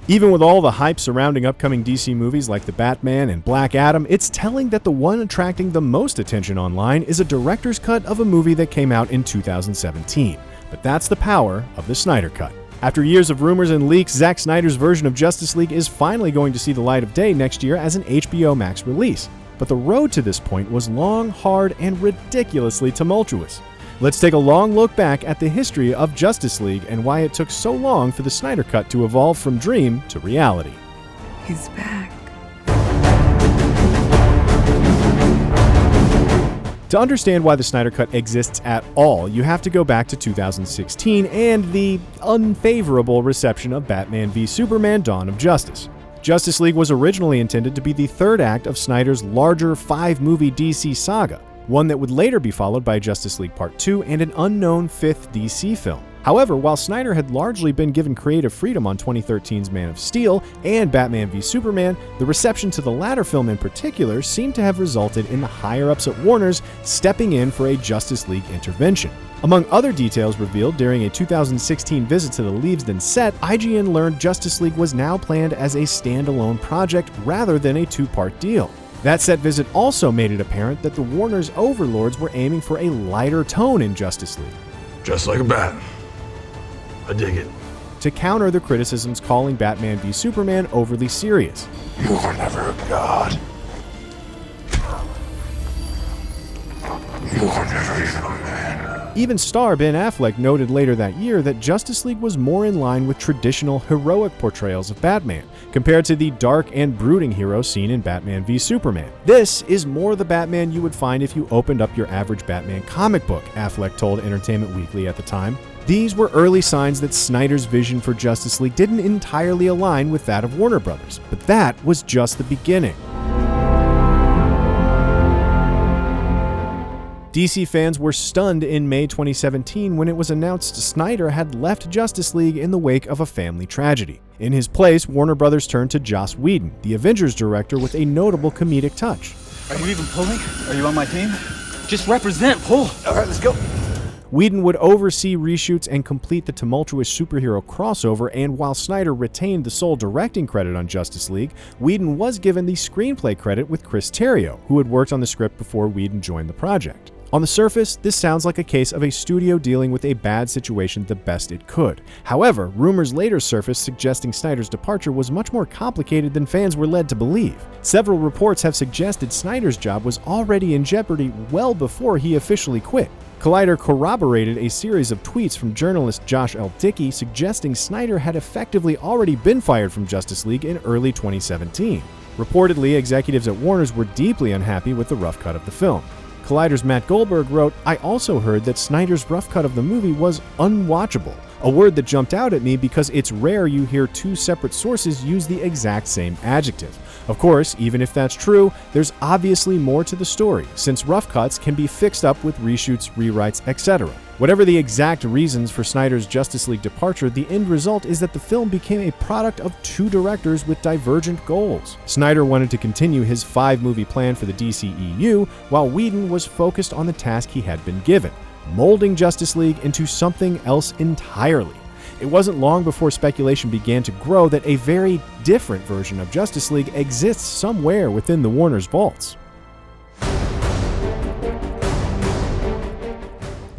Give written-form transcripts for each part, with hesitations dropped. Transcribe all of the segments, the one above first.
Even with all the hype surrounding upcoming DC movies like The Batman and Black Adam, it's telling that the one attracting the most attention online is a director's cut of a movie that came out in 2017. But that's the power of the Snyder Cut. After years of rumors and leaks, Zack Snyder's version of Justice League is finally going to see the light of day next year as an HBO Max release. But the road to this point was long, hard, and ridiculously tumultuous. Let's take a long look back at the history of Justice League and why it took so long for the Snyder Cut to evolve from dream to reality. He's back. To understand why the Snyder Cut exists at all, you have to go back to 2016 and the unfavorable reception of Batman v Superman: Dawn of Justice. Justice League was originally intended to be the third act of Snyder's larger 5-movie DC saga, one that would later be followed by Justice League Part 2 and an unknown 5th DC film. However, while Snyder had largely been given creative freedom on 2013's Man of Steel and Batman v Superman, the reception to the latter film in particular seemed to have resulted in the higher-ups at Warner's stepping in for a Justice League intervention. Among other details revealed during a 2016 visit to the Leavesden set, IGN learned Justice League was now planned as a standalone project rather than a two-part deal. That set visit also made it apparent that the Warner's overlords were aiming for a lighter tone in Justice League. Just like a bat. I dig it. To counter the criticisms calling Batman v Superman overly serious. You were never a god. You were never even a man. Even star Ben Affleck noted later that year that Justice League was more in line with traditional heroic portrayals of Batman, compared to the dark and brooding hero seen in Batman v Superman. This is more the Batman you would find if you opened up your average Batman comic book, Affleck told Entertainment Weekly at the time. These were early signs that Snyder's vision for Justice League didn't entirely align with that of Warner Brothers, but that was just the beginning. DC fans were stunned in May 2017 when it was announced Snyder had left Justice League in the wake of a family tragedy. In his place, Warner Brothers turned to Joss Whedon, the Avengers director, with a notable comedic touch. Are you even pulling? Are you on my team? Just represent, pull! Alright, let's go. Whedon would oversee reshoots and complete the tumultuous superhero crossover, and while Snyder retained the sole directing credit on Justice League, Whedon was given the screenplay credit with Chris Terrio, who had worked on the script before Whedon joined the project. On the surface, this sounds like a case of a studio dealing with a bad situation the best it could. However, rumors later surfaced suggesting Snyder's departure was much more complicated than fans were led to believe. Several reports have suggested Snyder's job was already in jeopardy well before he officially quit. Collider corroborated a series of tweets from journalist Josh L. Dickey suggesting Snyder had effectively already been fired from Justice League in early 2017. Reportedly, executives at Warner's were deeply unhappy with the rough cut of the film. Collider's Matt Goldberg wrote, "I also heard that Snyder's rough cut of the movie was unwatchable, a word that jumped out at me because it's rare you hear two separate sources use the exact same adjective. Of course, even if that's true, there's obviously more to the story, since rough cuts can be fixed up with reshoots, rewrites, etc. Whatever the exact reasons for Snyder's Justice League departure, the end result is that the film became a product of two directors with divergent goals. Snyder wanted to continue his 5-movie plan for the DCEU, while Whedon was focused on the task he had been given, molding Justice League into something else entirely. It wasn't long before speculation began to grow that a very different version of Justice League exists somewhere within the Warner's vaults.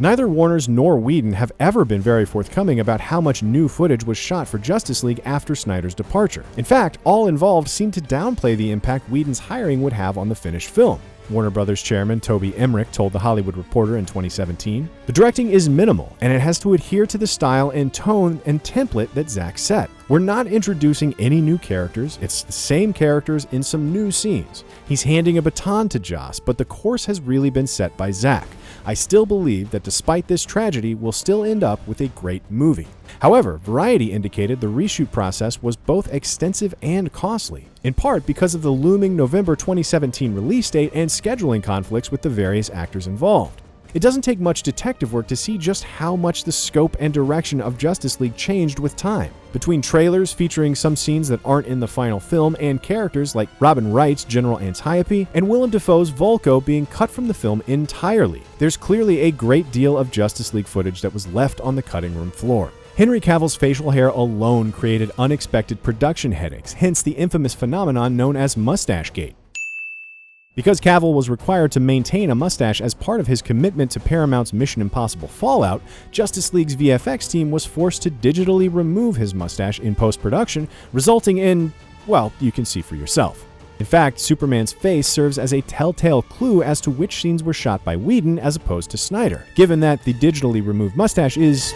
Neither Warner's nor Whedon have ever been very forthcoming about how much new footage was shot for Justice League after Snyder's departure. In fact, all involved seemed to downplay the impact Whedon's hiring would have on the finished film. Warner Brothers chairman Toby Emmerich told The Hollywood Reporter in 2017, "The directing is minimal, and it has to adhere to the style and tone and template that Zack set. We're not introducing any new characters, it's the same characters in some new scenes. He's handing a baton to Joss, but the course has really been set by Zack. I still believe that despite this tragedy, we'll still end up with a great movie." However, Variety indicated the reshoot process was both extensive and costly, in part because of the looming November 2017 release date and scheduling conflicts with the various actors involved. It doesn't take much detective work to see just how much the scope and direction of Justice League changed with time. Between trailers featuring some scenes that aren't in the final film and characters like Robin Wright's General Antiope and Willem Dafoe's Volko being cut from the film entirely, there's clearly a great deal of Justice League footage that was left on the cutting room floor. Henry Cavill's facial hair alone created unexpected production headaches, hence the infamous phenomenon known as MOUSTACHEGATE. Because Cavill was required to maintain a mustache as part of his commitment to Paramount's Mission Impossible Fallout, Justice League's VFX team was forced to digitally remove his mustache in post-production, resulting in, well, you can see for yourself. In fact, Superman's face serves as a telltale clue as to which scenes were shot by Whedon as opposed to Snyder, given that the digitally removed mustache is,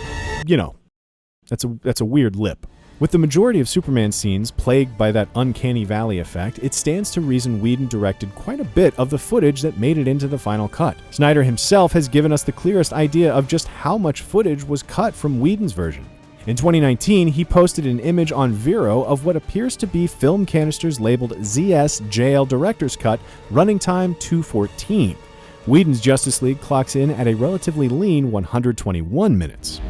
that's a weird lip. With the majority of Superman scenes plagued by that uncanny valley effect, it stands to reason Whedon directed quite a bit of the footage that made it into the final cut. Snyder himself has given us the clearest idea of just how much footage was cut from Whedon's version. In 2019, he posted an image on Vero of what appears to be film canisters labeled ZS JL Director's Cut, running time 2:14. Whedon's Justice League clocks in at a relatively lean 121 minutes.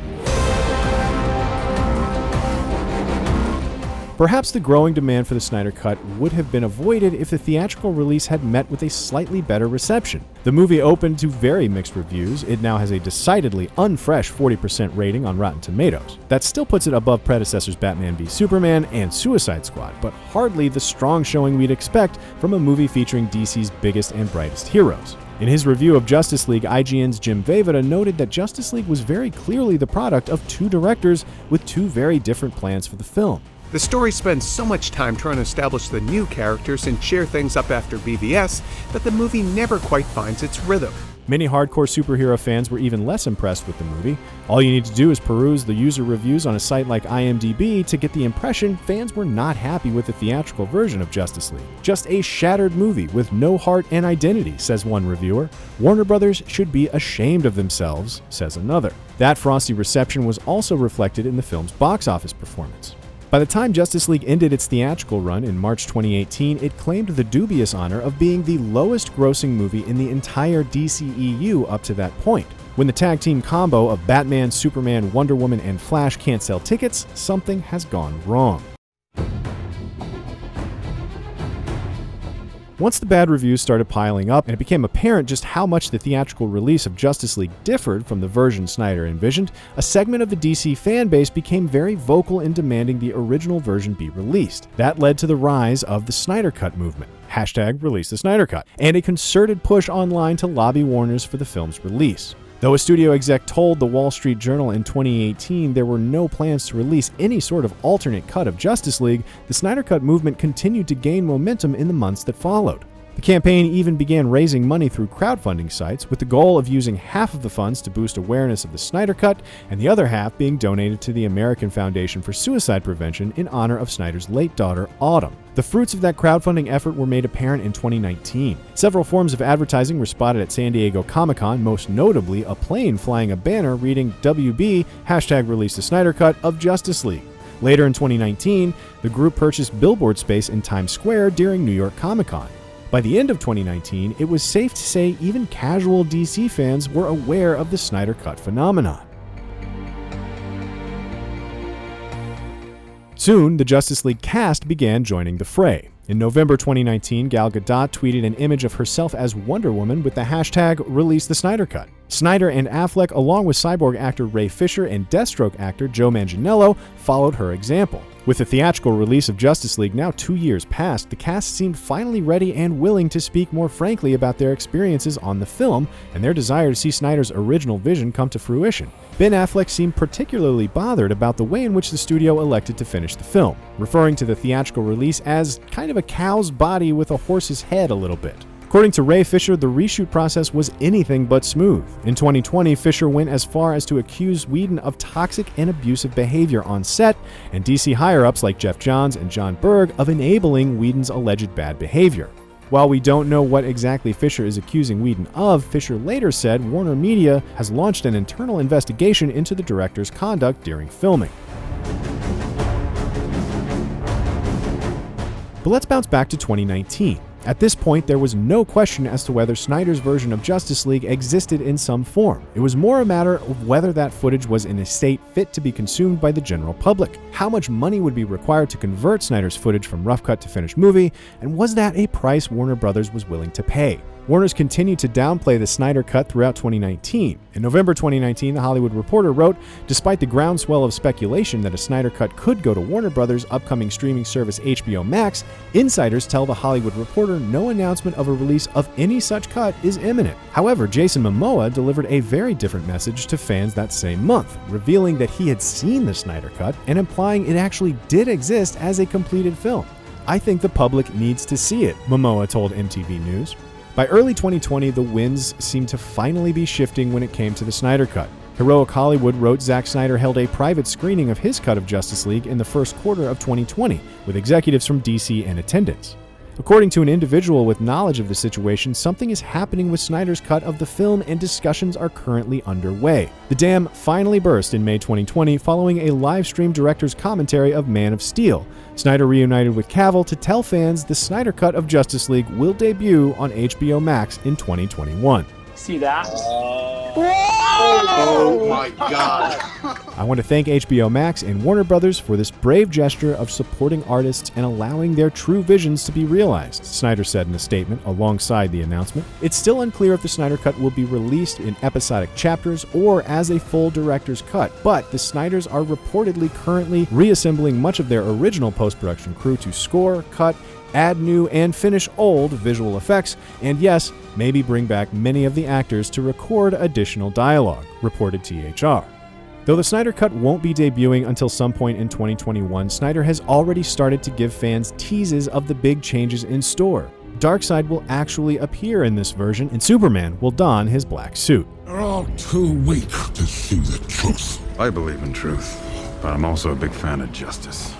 Perhaps the growing demand for the Snyder Cut would have been avoided if the theatrical release had met with a slightly better reception. The movie opened to very mixed reviews. It now has a decidedly unfresh 40% rating on Rotten Tomatoes. That still puts it above predecessors Batman v Superman and Suicide Squad, but hardly the strong showing we'd expect from a movie featuring DC's biggest and brightest heroes. In his review of Justice League, IGN's Jim Vejvoda noted that Justice League was very clearly the product of two directors with two very different plans for the film. The story spends so much time trying to establish the new characters and share things up after BVS that the movie never quite finds its rhythm. Many hardcore superhero fans were even less impressed with the movie. All you need to do is peruse the user reviews on a site like IMDb to get the impression fans were not happy with the theatrical version of Justice League. Just a shattered movie with no heart and identity, says one reviewer. Warner Brothers should be ashamed of themselves, says another. That frosty reception was also reflected in the film's box office performance. By the time Justice League ended its theatrical run in March 2018, it claimed the dubious honor of being the lowest-grossing movie in the entire DCEU up to that point. When the tag team combo of Batman, Superman, Wonder Woman, and Flash can't sell tickets, something has gone wrong. Once the bad reviews started piling up and it became apparent just how much the theatrical release of Justice League differed from the version Snyder envisioned, a segment of the DC fanbase became very vocal in demanding the original version be released. That led to the rise of the Snyder Cut movement, #ReleaseTheSnyderCut, and a concerted push online to lobby Warner's for the film's release. Though a studio exec told the Wall Street Journal in 2018 there were no plans to release any sort of alternate cut of Justice League, the Snyder Cut movement continued to gain momentum in the months that followed. The campaign even began raising money through crowdfunding sites with the goal of using half of the funds to boost awareness of the Snyder Cut and the other half being donated to the American Foundation for Suicide Prevention in honor of Snyder's late daughter, Autumn. The fruits of that crowdfunding effort were made apparent in 2019. Several forms of advertising were spotted at San Diego Comic-Con, most notably a plane flying a banner reading WB #ReleaseTheSnyderCut of Justice League. Later in 2019, the group purchased billboard space in Times Square during New York Comic-Con. By the end of 2019, it was safe to say even casual DC fans were aware of the Snyder Cut phenomenon. Soon, the Justice League cast began joining the fray. In November 2019, Gal Gadot tweeted an image of herself as Wonder Woman with the #ReleaseTheSnyderCut. Snyder and Affleck, along with Cyborg actor Ray Fisher and Deathstroke actor Joe Manganiello, followed her example. With the theatrical release of Justice League now 2 years past, the cast seemed finally ready and willing to speak more frankly about their experiences on the film and their desire to see Snyder's original vision come to fruition. Ben Affleck seemed particularly bothered about the way in which the studio elected to finish the film, referring to the theatrical release as kind of a cow's body with a horse's head a little bit. According to Ray Fisher, the reshoot process was anything but smooth. In 2020, Fisher went as far as to accuse Whedon of toxic and abusive behavior on set, and DC higher-ups like Jeff Johns and John Berg of enabling Whedon's alleged bad behavior. While we don't know what exactly Fisher is accusing Whedon of, Fisher later said Warner Media has launched an internal investigation into the director's conduct during filming. But let's bounce back to 2019. At this point, there was no question as to whether Snyder's version of Justice League existed in some form. It was more a matter of whether that footage was in a state fit to be consumed by the general public. How much money would be required to convert Snyder's footage from rough cut to finished movie, and was that a price Warner Brothers was willing to pay? Warner's continued to downplay the Snyder Cut throughout 2019. In November 2019, The Hollywood Reporter wrote, "Despite the groundswell of speculation that a Snyder Cut could go to Warner Brothers' upcoming streaming service HBO Max, insiders tell The Hollywood Reporter no announcement of a release of any such cut is imminent." However, Jason Momoa delivered a very different message to fans that same month, revealing that he had seen the Snyder Cut and implying it actually did exist as a completed film. "I think the public needs to see it," Momoa told MTV News. By early 2020, the winds seemed to finally be shifting when it came to the Snyder Cut. Heroic Hollywood wrote Zack Snyder held a private screening of his cut of Justice League in the first quarter of 2020, with executives from DC in attendance. According to an individual with knowledge of the situation, something is happening with Snyder's cut of the film and discussions are currently underway. The dam finally burst in May 2020 following a live-stream director's commentary of Man of Steel. Snyder reunited with Cavill to tell fans the Snyder Cut of Justice League will debut on HBO Max in 2021. See that? Oh my God. I want to thank HBO Max and Warner Brothers for this brave gesture of supporting artists and allowing their true visions to be realized, Snyder said in a statement alongside the announcement. It's still unclear if the Snyder Cut will be released in episodic chapters or as a full director's cut, but the Snyders are reportedly currently reassembling much of their original post-production crew to score, cut, add new and finish old visual effects, and yes, maybe bring back many of the actors to record additional dialogue, reported THR. Though the Snyder Cut won't be debuting until some point in 2021, Snyder has already started to give fans teases of the big changes in store. Darkseid will actually appear in this version, and Superman will don his black suit. They're all too weak to see the truth. I believe in truth, but I'm also a big fan of justice.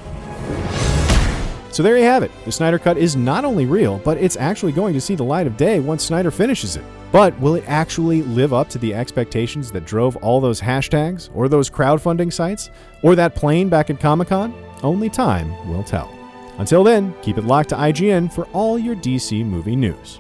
So there you have it. The Snyder Cut is not only real, but it's actually going to see the light of day once Snyder finishes it. But will it actually live up to the expectations that drove all those hashtags, or those crowdfunding sites, or that plane back at Comic-Con? Only time will tell. Until then, keep it locked to IGN for all your DC movie news.